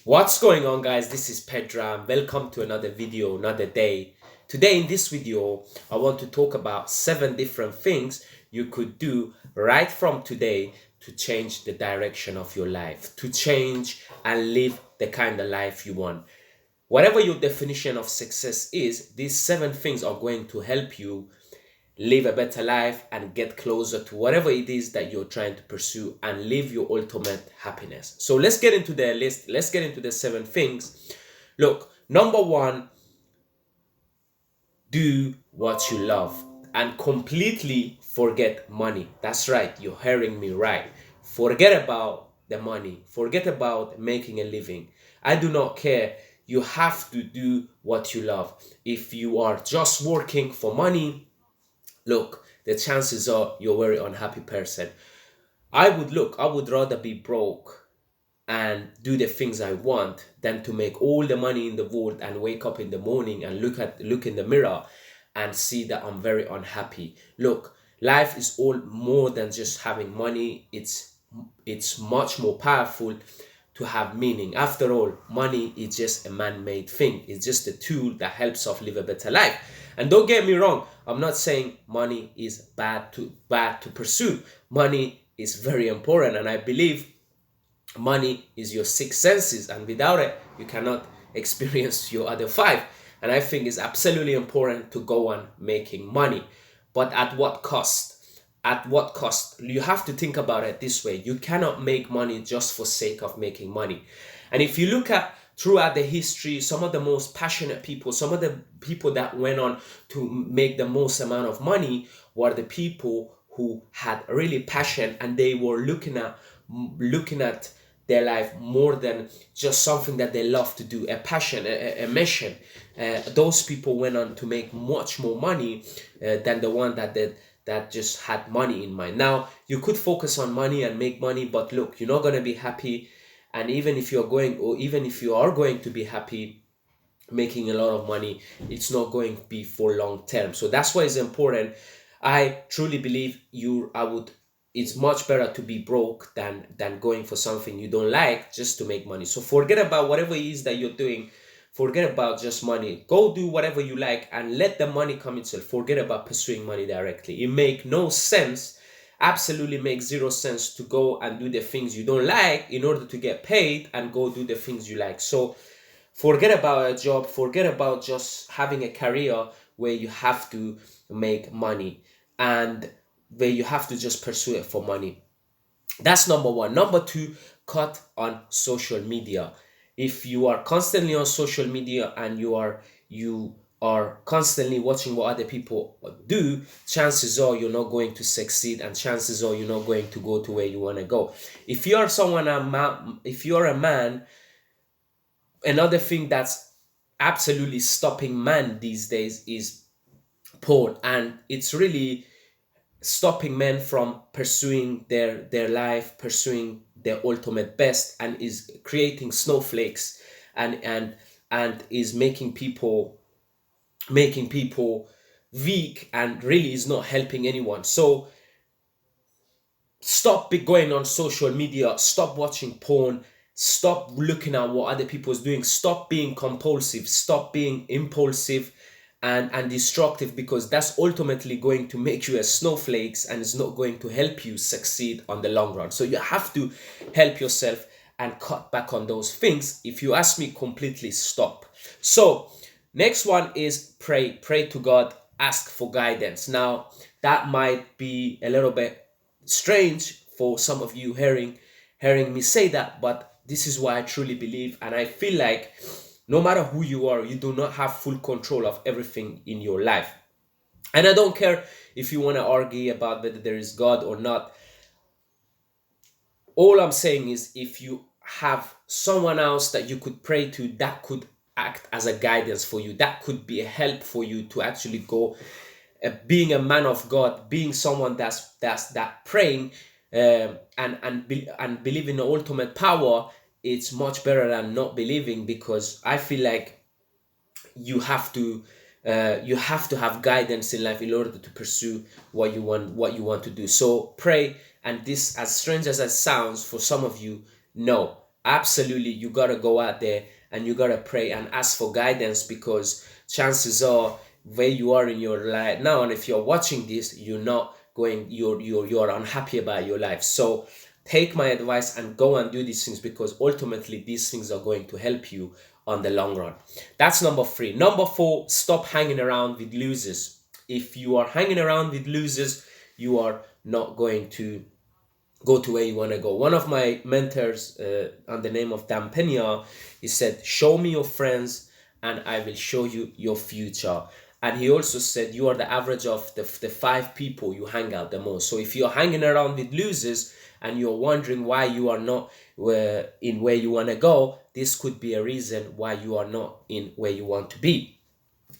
What's going on, guys? This is Pedram. Welcome to another video, another day. Today in this video, I want to talk about 7 different things you could do right from today to change the direction of your life, to change and live the kind of life you want. Whatever your definition of success is, these 7 things are going to help you live a better life and get closer to whatever it is that you're trying to pursue and live your ultimate happiness. So let's get into the list. Let's get into the 7 things. Look, number 1, do what you love and completely forget money. That's right, you're hearing me right. Forget about the money, forget about making a living. I do not care. You have to do what you love. If you are just working for money, look, the chances are you're a very unhappy person. I would rather be broke and do the things I want than to make all the money in the world and wake up in the morning and look in the mirror and see that I'm very unhappy. Look, life is all more than just having money. It's much more powerful to have meaning. After all, money is just a man-made thing. It's just a tool that helps us live a better life. And don't get me wrong, I'm not saying money is bad to pursue. Money is very important, and I believe money is your 6 senses, and without it, you cannot experience your other 5. And I think it's absolutely important to go on making money. But at what cost? At what cost? You have to think about it this way. You cannot make money just for sake of making money. And if you look at throughout the history, some of the most passionate people, some of the people that went on to make the most amount of money were the people who had really passion, and they were looking at their life more than just something that they love to do, a passion, a mission. Those people went on to make much more money than the one that just had money in mind. Now, you could focus on money and make money, but look, you're not going to be happy. And even if you are going to be happy making a lot of money, it's not going to be for long term. So that's why it's important. I truly believe it's much better to be broke than going for something you don't like just to make money. So forget about whatever it is that you're doing. Forget about just money. Go do whatever you like and let the money come itself. Forget about pursuing money directly. It makes no sense, absolutely makes zero sense to go and do the things you don't like in order to get paid and go do the things you like. So forget about a job, forget about just having a career where you have to make money and where you have to just pursue it for money. That's number 1. Number 2, cut on social media. If you are constantly on social media and you are constantly watching what other people do, chances are you're not going to succeed, and chances are you're not going to go to where you want to go. If you're a man, another thing that's absolutely stopping men these days is porn, and it's really stopping men from pursuing their life, pursuing their ultimate best, and is creating snowflakes and is making people weak, and really is not helping anyone. So stop going on social media, stop watching porn, stop looking at what other people is doing, stop being compulsive, stop being impulsive and destructive, because that's ultimately going to make you a snowflakes and is not going to help you succeed on the long run. So you have to help yourself and cut back on those things. If you ask me, completely stop. So next one is pray to God, ask for guidance. Now, that might be a little bit strange for some of you hearing me say that, but this is why I truly believe, and I feel like no matter who you are, you do not have full control of everything in your life. And I don't care if you want to argue about whether there is God or not. All I'm saying is, if you have someone else that you could pray to, that could act as a guidance for you, that could be a help for you to actually go, being a man of God, being someone that praying, and believe in the ultimate power, it's much better than not believing, because I feel like you have to have guidance in life in order to pursue what you want to do. So pray. And this, as strange as it sounds for some of you, no, absolutely you gotta go out there and you gotta pray and ask for guidance, because chances are where you are in your life now, and if you're watching this, you're not going you're unhappy about your life. So take my advice and go and do these things, because ultimately these things are going to help you on the long run. That's number 3. Number 4, stop hanging around with losers. If you are hanging around with losers, you are not going to go to where you want to go. One of my mentors, on the name of Dan Pena, he said, show me your friends and I will show you your future. And he also said, you are the average of the 5 people you hang out the most. So if you're hanging around with losers and you're wondering why you are not in where you want to go, this could be a reason why you are not in where you want to be.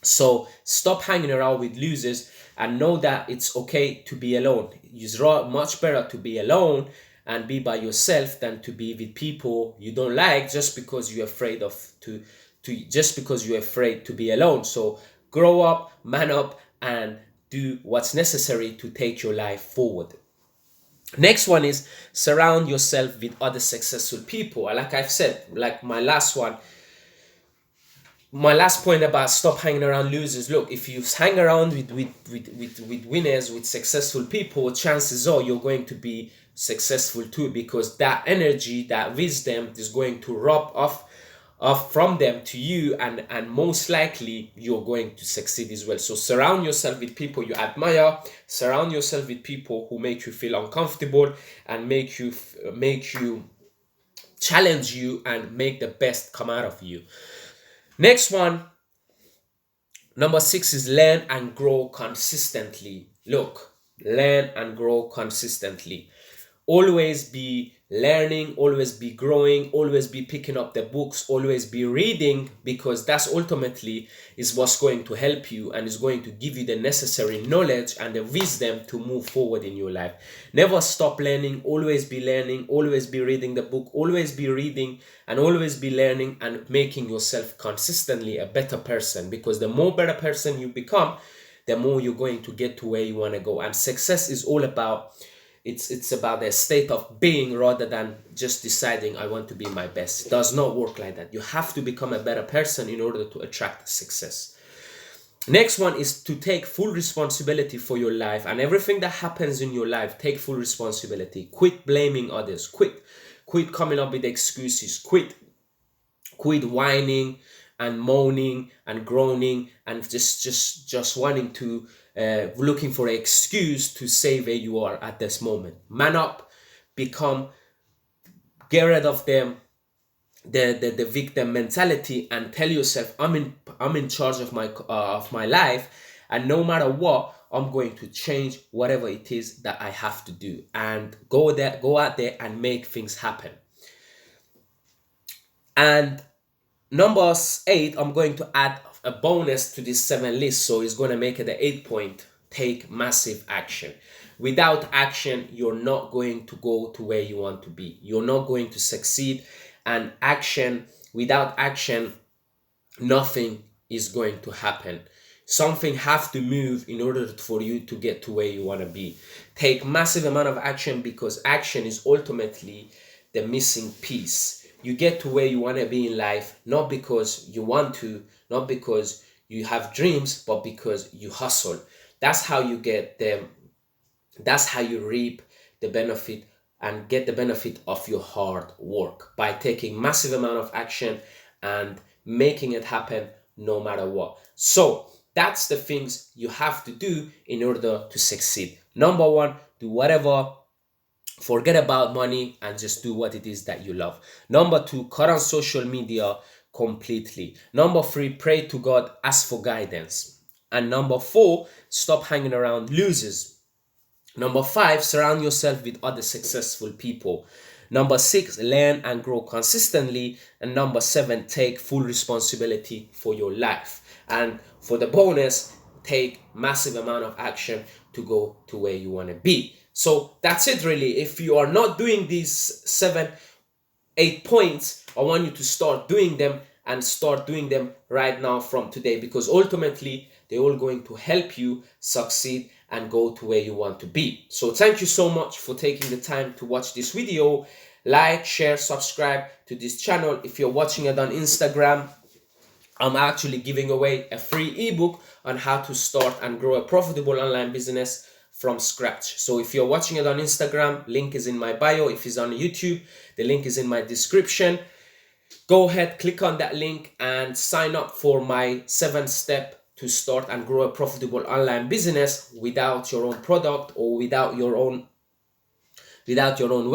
So stop hanging around with losers and know that it's okay to be alone. It's much better to be alone and be by yourself than to be with people you don't like just because you're afraid of just because you're afraid to be alone. So grow up, man up, and do what's necessary to take your life forward. Next one is surround yourself with other successful people. Like I've said, like my last point about stop hanging around losers. Look, if you hang around with winners, with successful people, chances are you're going to be successful too, because that energy, that wisdom is going to rub off from them to you, and most likely you're going to succeed as well. So surround yourself with people you admire, surround yourself with people who make you feel uncomfortable and make you challenge you and make the best come out of you. Next one, number 6, is learn and grow consistently. Look, learn and grow consistently. Always be learning, always be growing, always be picking up the books, always be reading, because that's ultimately is what's going to help you and is going to give you the necessary knowledge and the wisdom to move forward in your life. Never stop learning, always be learning, always be reading the book, always be reading and always be learning and making yourself consistently a better person, because the more better person you become, the more you're going to get to where you want to go. And success is all about it's about the state of being rather than just deciding I want to be my best. It does not work like that. You have to become a better person in order to attract success. Next one is to take full responsibility for your life and everything that happens in your life. Take full responsibility. Quit blaming others. Quit coming up with excuses. Quit whining and moaning and groaning and just wanting to looking for an excuse to say where you are at this moment. Man up, get rid of them the victim mentality and tell yourself, I'm in charge of my life, and no matter what, I'm going to change whatever it is that I have to do, and go out there and make things happen. And number 8, I'm going to add a bonus to this 7 list, so it's going to make it an 8 point. Take massive action. Without action, you're not going to go to where you want to be. You're not going to succeed. And without action, nothing is going to happen. Something have to move in order for you to get to where you want to be. Take massive amount of action, because action is ultimately the missing piece. You get to where you want to be in life, not because you want to, not because you have dreams, but because you hustle. That's how you get them. That's how you reap the benefit and get the benefit of your hard work, by taking massive amount of action and making it happen no matter what. So that's the things you have to do in order to succeed. Number 1, do whatever. Forget about money and just do what it is that you love. Number 2, cut on social media completely. Number 3, pray to God, ask for guidance. And number 4, stop hanging around losers. Number 5, surround yourself with other successful people. Number 6, learn and grow consistently. And number 7, take full responsibility for your life. And for the bonus, take massive amount of action to go to where you want to be. So that's it really. If you are not doing these 7, 8 points, I want you to start doing them, and start doing them right now from today, because ultimately they're all going to help you succeed and go to where you want to be. So thank you so much for taking the time to watch this video. Like, share, subscribe to this channel. If you're watching it on Instagram, I'm actually giving away a free ebook on how to start and grow a profitable online business from scratch. So if you're watching it on Instagram, link is in my bio. If it's on YouTube, the link is in my description. Go ahead, click on that link and sign up for my 7-step to start and grow a profitable online business without your own product or without your own website.